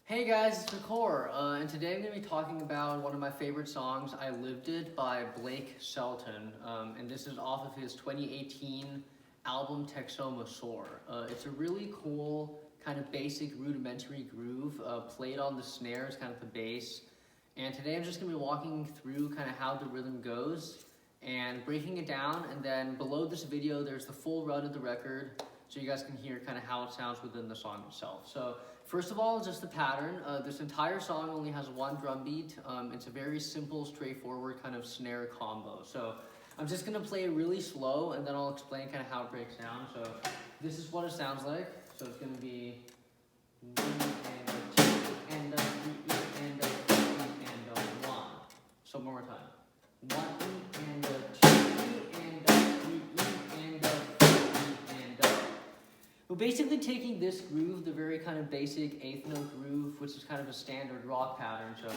Hey guys, it's Nicole, and today I'm going to be talking about one of my favorite songs, I Lived It by Blake Shelton, and this is off of his 2018 album Texoma Shore. It's a really cool, kind of basic rudimentary groove, played on the snares, kind of the bass, and today I'm just going to be walking through kind of how the rhythm goes and breaking it down, and then below this video there's the full run of the record, so you guys can hear kind of how it sounds within the song itself. So first of all, just the pattern. This entire song only has one drum beat. It's a very simple, straightforward kind of snare combo. So I'm just gonna play it really slow and then I'll explain kind of how it breaks down. So this is what it sounds like. So it's gonna be 1 and a 2 and a 3 and a 4 and a 1. So one more time. 1 and a 2 and a 3 and a 4 and a. We're basically taking this groove, the very kind of basic eighth note groove, which is kind of a standard rock pattern. So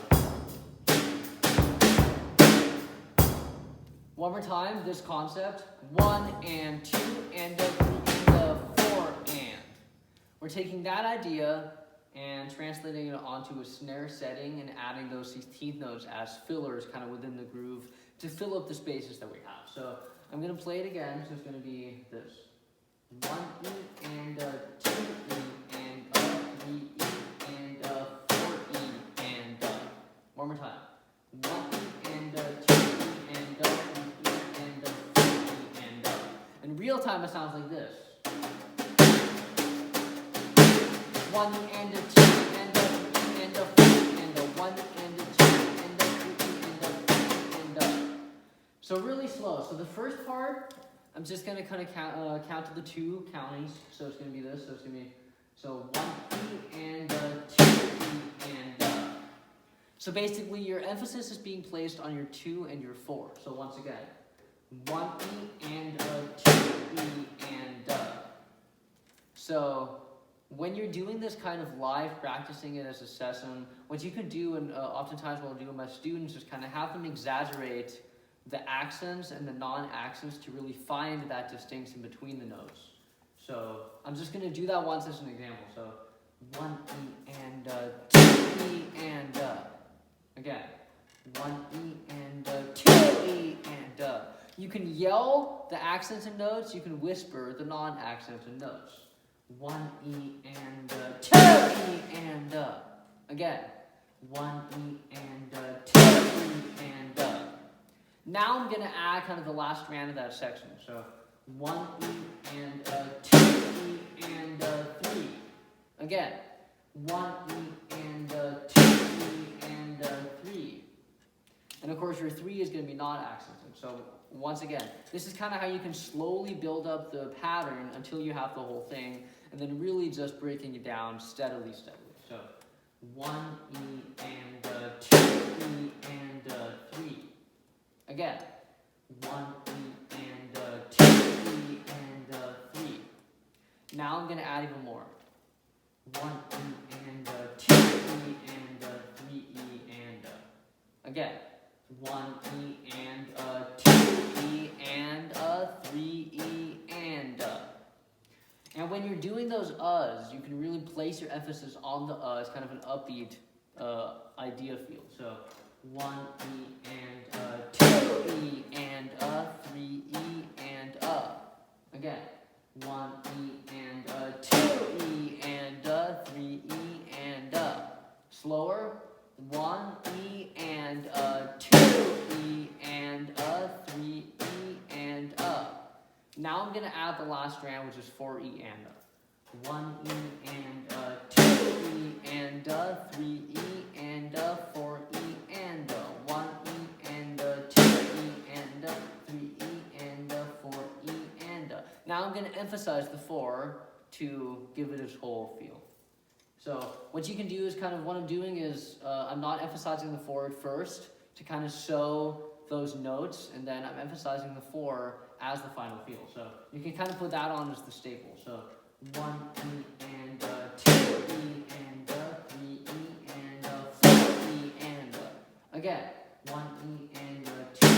one more time, this concept. 1 and 2 and a 3 and a 4 and. We're taking that idea and translating it onto a snare setting and adding those 16th notes as fillers kind of within the groove to fill up the spaces that we have. So I'm going to play it again, so it's going to be this. 1 E and a 2 E and a 3 E and a 4 E and a. One more time. 1 E and a 2 E and a 3 E and a 4 E and a. In real time it sounds like this. 1 E and a 2 and a 3 and a 4 and a 1 and a 2 and a 3 and a 4 and a. So really slow. So the first part, I'm just going to kind of count to the 2 countings, so it's going to be this, so it's going to be, 1 E and a 2 E and a. So basically your emphasis is being placed on your 2 and your 4, so once again, 1 E and a 2 E and a. So when you're doing this kind of live, practicing it as a session, what you can do, and oftentimes what I'll do with my students, is kind of have them exaggerate the accents and the non-accents to really find that distinction between the notes. So I'm just going to do that once as an example. So 1 E and a 2 E and a. Again, 1 E and a 2 E and a. You can yell the accents and notes, you can whisper the non-accents and notes. 1 E and a 2 E and a. Again, 1 E and a 2 E and a. Now I'm going to add kind of the last strand of that section. So 1 E and a 2 E and a 3. Again, 1 E and a 2 E and a 3. And of course your 3 is going to be non-accented. So once again, this is kind of how you can slowly build up the pattern until you have the whole thing, and then really just breaking it down steadily. So 1 E and a 2 E and a 3. Again, 1 E and a 2 E and a 3. Now I'm going to add even more. 1 E and a 2 E and a 3 E and a. Again, 1 E and a 2 E and a 3 E and a. And when you're doing those uhs, you can really place your emphasis on the uhs, kind of an upbeat idea feel. So 1 E and a 2 E and a 3 E and a. Again, 1 E and a 2 E and a 3 E and a. Slower. 1 E and a 2 E and a 3 E and a. Now I'm going to add the last strand, which is 4 E and a. 1 E and a 2 E and a 3 E and a 4 E and a. 1 E and a 2 E and a 3 E and a 4 E and a. Now I'm going to emphasize the 4 to give it its whole feel. So what you can do is kind of what I'm doing is I'm not emphasizing the 4 at first to kind of show those notes, and then I'm emphasizing the 4 as the final feel. So you can kind of put that on as the staple. So 1 E and a 2 E and a 3 E and a 4 E and a. Again, 1 E and a 2 E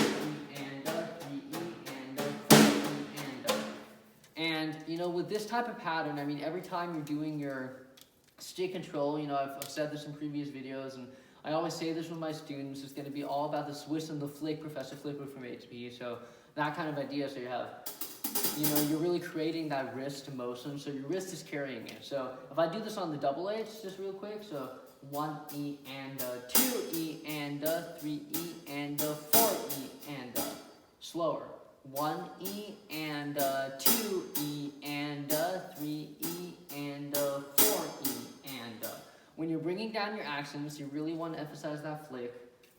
and a 3 E and a 4 E and a. And you know, with this type of pattern, I mean, every time you're doing your stick control. You know, I've said this in previous videos, and I always say this with my students. It's going to be all about the Swiss and the flick, Professor Flipper from HP. So that kind of idea. So you have, you know, you're really creating that wrist motion. So your wrist is carrying it. So if I do this on the double H, just real quick. So 1 E and 2 E and 3 E and 4 E and slower. 1 E and 2 E and 3 E and 4 E and when you're bringing down your accents, you really want to emphasize that flick.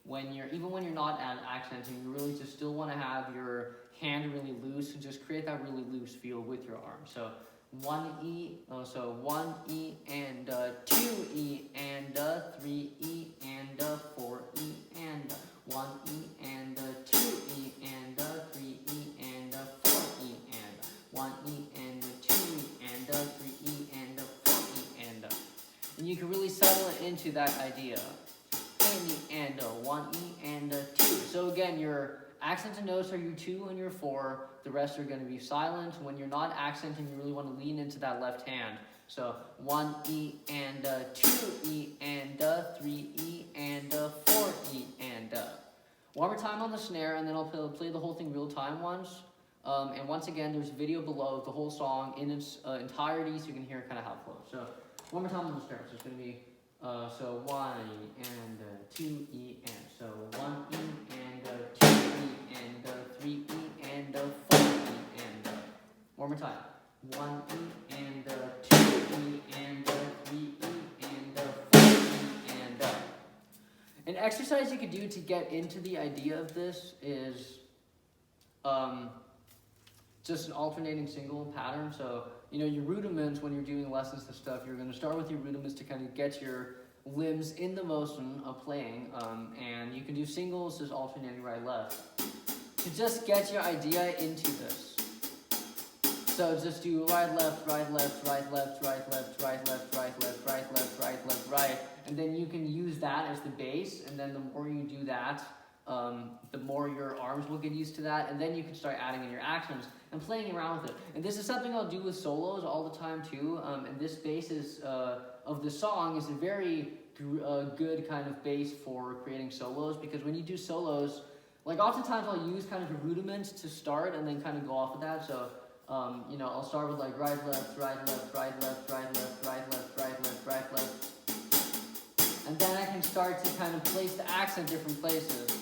Even when you're not accenting, you really just still want to have your hand really loose and just create that really loose feel with your arm. So 1 E, so 1 E and 2 E and 3 E and 4 E and 1 E and 2 E and 3 E and 4 E and 1 E and 2 E and 3 E and 4 E and you can really settle it into that idea. And 1 E and 2. So again, your accents and notes are your 2 and your 4. The rest are going to be silent. When you're not accenting, you really want to lean into that left hand. So 1 E and 2 E and 3 E and 4 E and one more time on the snare, and then I'll play the whole thing real time once. And once again, there's a video below of the whole song in its entirety, so you can hear kind of how it flows. So one more time on the snare. So it's going to be so 1 E and 2 E and so 1 E and 2 E and 3 E and 4 E and one more time. 1 E and 2 E and 3 E and 4 E and an exercise you could do to get into the idea of this is just an alternating single pattern. So, you know, your rudiments when you're doing lessons and stuff, you're going to start with your rudiments to kind of get your limbs in the motion of playing. And you can do singles, just alternating right-left. To just get your idea into this. So just do right, left, right, left, right, left, right, left, right, left, right, left, right, left, right, left, right. And then you can use that as the base. And then the more you do that, the more your arms will get used to that, and then you can start adding in your accents and playing around with it. And this is something I'll do with solos all the time too, and this bass is, of the song is a very good kind of bass for creating solos, because when you do solos, like oftentimes I'll use kind of the rudiments to start and then kind of go off of that. So you know, I'll start with like right, left, right, left, right, left, right, left, right, left, right, left, right, left. And then I can start to kind of place the accent different places.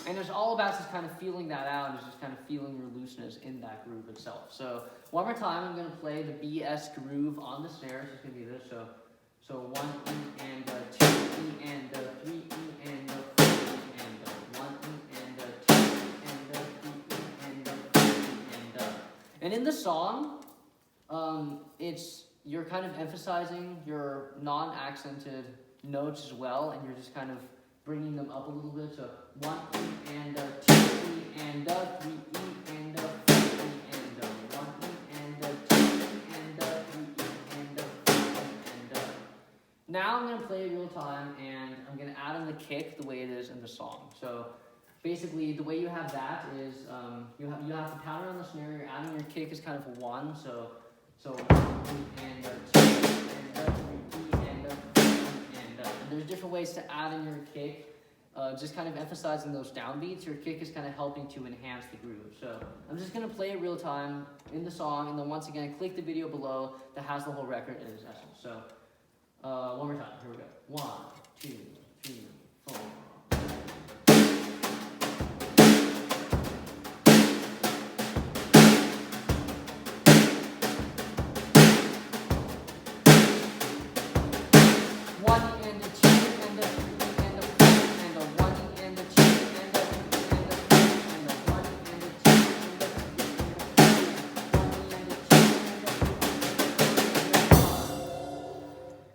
And it's all about just kind of feeling that out and just kind of feeling your looseness in that groove itself. So one more time, I'm going to play the BS groove on the snare. It's going to be this. So 1 E and 2 E and 3 E and 4 E and 1 E and 2 E and 3 E and 4 E and in the song, you're kind of emphasizing your non-accented notes as well, and you're just kind of bringing them up a little bit. So 1 E and 2 E and 3 E and 4 E and 1 E and 2 E and 3 E and 4 E and now I'm going to play it real time, and I'm going to add in the kick the way it is in the song. So basically, the way you have that is you have the pattern on the snare. You're adding your kick is kind of a 1. So 1 E and 2 E and 3 E and 4 E and there's different ways to add in your kick. Just kind of emphasizing those downbeats. Your kick is kind of helping to enhance the groove. So I'm just going to play it real time in the song, and then once again, click the video below that has the whole record in its essence. So one more time. Here we go. 1, 2, 3, 4.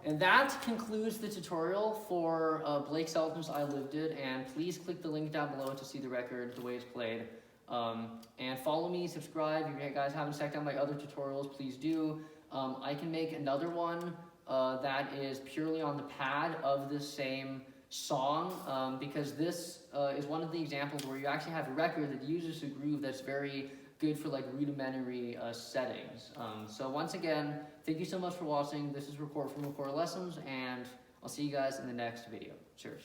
And that concludes the tutorial for Blake Shelton's I Lived It, and please click the link down below to see the record, the way it's played. And follow me, subscribe. If you guys haven't checked out my other tutorials, please do. I can make another one that is purely on the pad of this same song, because this is one of the examples where you actually have a record that uses a groove that's very good for like rudimentary settings. So once again, thank you so much for watching. This is Record from Record Lessons, and I'll see you guys in the next video. Cheers.